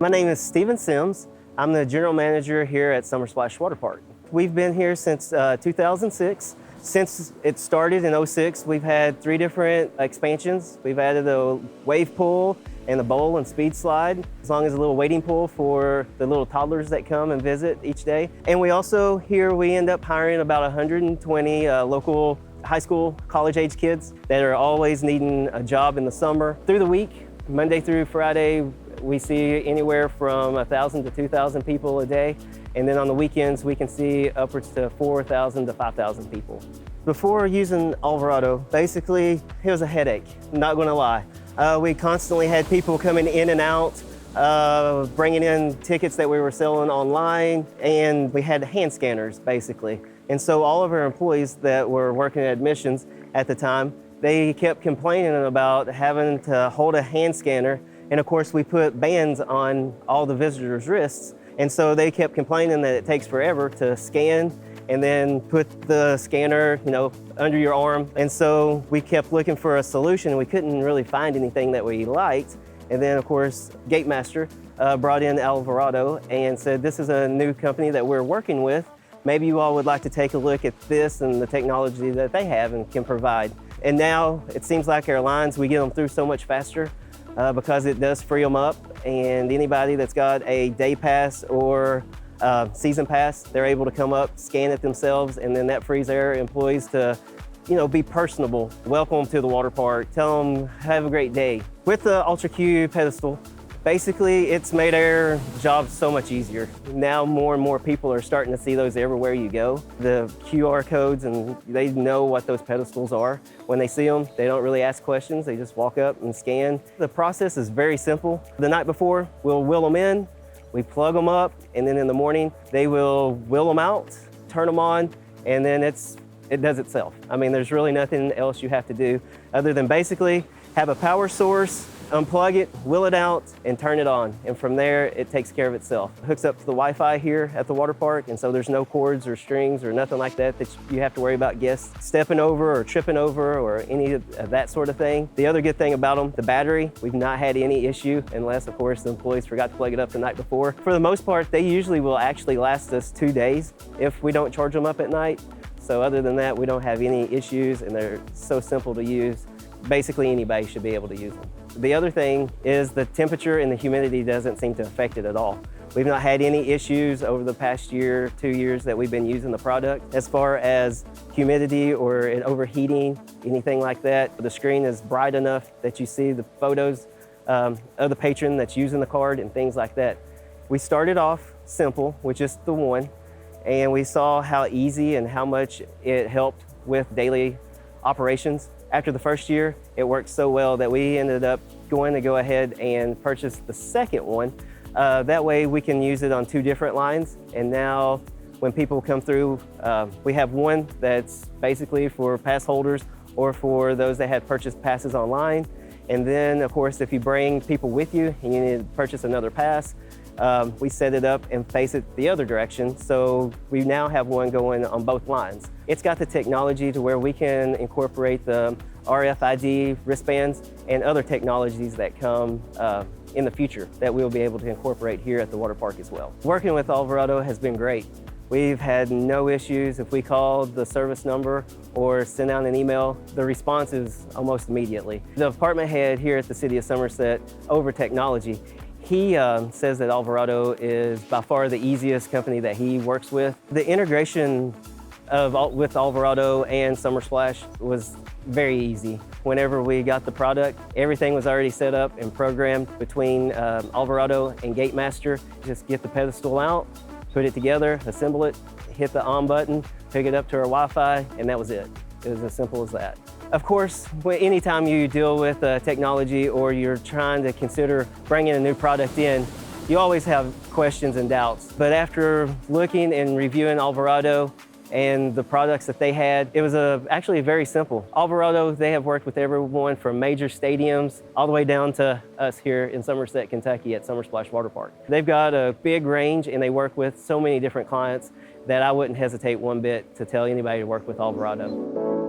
My name is Steven Sims. I'm the general manager here at Somersplash Waterpark. We've been here since 2006. Since it started in '06, we've had 3 different expansions. We've added a wave pool and a bowl and speed slide, as long as a little waiting pool for the little toddlers that come and visit each day. And we also, here we end up hiring about 120 local high school, college-age kids that are always needing a job in the summer. Through the week, Monday through Friday, we see anywhere from 1,000 to 2,000 people a day. And then on the weekends, we can see upwards to 4,000 to 5,000 people. Before using Alvarado, basically, it was a headache, not gonna lie. We constantly had people coming in and out, bringing in tickets that we were selling online, and we had hand scanners, basically. And so all of our employees that were working at admissions at the time, they kept complaining about having to hold a hand scanner. And of course, we put bands on all the visitors' wrists. And so they kept complaining that it takes forever to scan and then put the scanner, under your arm. And so we kept looking for a solution. We couldn't really find anything that we liked. And then of course, Gatemaster brought in Alvarado and said, this is a new company that we're working with. Maybe you all would like to take a look at this and the technology that they have and can provide. And now it seems like our lines, we get them through so much faster because it does free them up. And anybody that's got a day pass or season pass, they're able to come up, scan it themselves, and then that frees their employees to be personable. Welcome them to the water park, tell them have a great day. With the UltraQ Pedestal, basically it's made our job so much easier. Now more and more people are starting to see those everywhere you go. The QR codes, and they know what those pedestals are. When they see them, they don't really ask questions, they just walk up and scan. The process is very simple. The night before, we'll wheel them in, we plug them up, and then in the morning, they will wheel them out, turn them on, and then it does itself. I mean, there's really nothing else you have to do other than basically have a power source, unplug it, wheel it out, and turn it on. And from there, it takes care of itself. It hooks up to the Wi-Fi here at the water park, and so there's no cords or strings or nothing like that you have to worry about guests stepping over or tripping over or any of that sort of thing. The other good thing about them, the battery, we've not had any issue unless, of course, the employees forgot to plug it up the night before. For the most part, they usually will actually last us 2 days if we don't charge them up at night. So other than that, we don't have any issues, and they're so simple to use. Basically, anybody should be able to use them. The other thing is the temperature and the humidity doesn't seem to affect it at all. We've not had any issues over the past year, 2 years that we've been using the product. As far as humidity or it overheating, anything like that, the screen is bright enough that you see the photos of the patron that's using the card and things like that. We started off simple with just the one, and we saw how easy and how much it helped with daily operations. After the first year, it worked so well that we ended up going to go ahead and purchase the second one. That way we can use it on 2 different lines. And now when people come through, we have one that's basically for pass holders or for those that had purchased passes online. And then of course, if you bring people with you and you need to purchase another pass, we set it up and face it the other direction. So we now have one going on both lines. It's got the technology to where we can incorporate the RFID wristbands and other technologies that come in the future that we'll be able to incorporate here at the water park as well. Working with Alvarado has been great. We've had no issues. If we call the service number or send out an email, the response is almost immediately. The department head here at the City of Somerset over technology, he says that Alvarado is by far the easiest company that he works with. The integration with Alvarado and Somersplash was very easy. Whenever we got the product, everything was already set up and programmed between Alvarado and Gatemaster. Just get the pedestal out, put it together, assemble it, hit the on button, pick it up to our Wi-Fi, and that was it. It was as simple as that. Of course, anytime you deal with technology or you're trying to consider bringing a new product in, you always have questions and doubts. But after looking and reviewing Alvarado and the products that they had, it was actually very simple. Alvarado, they have worked with everyone from major stadiums all the way down to us here in Somerset, Kentucky at Somersplash Waterpark. They've got a big range and they work with so many different clients that I wouldn't hesitate one bit to tell anybody to work with Alvarado.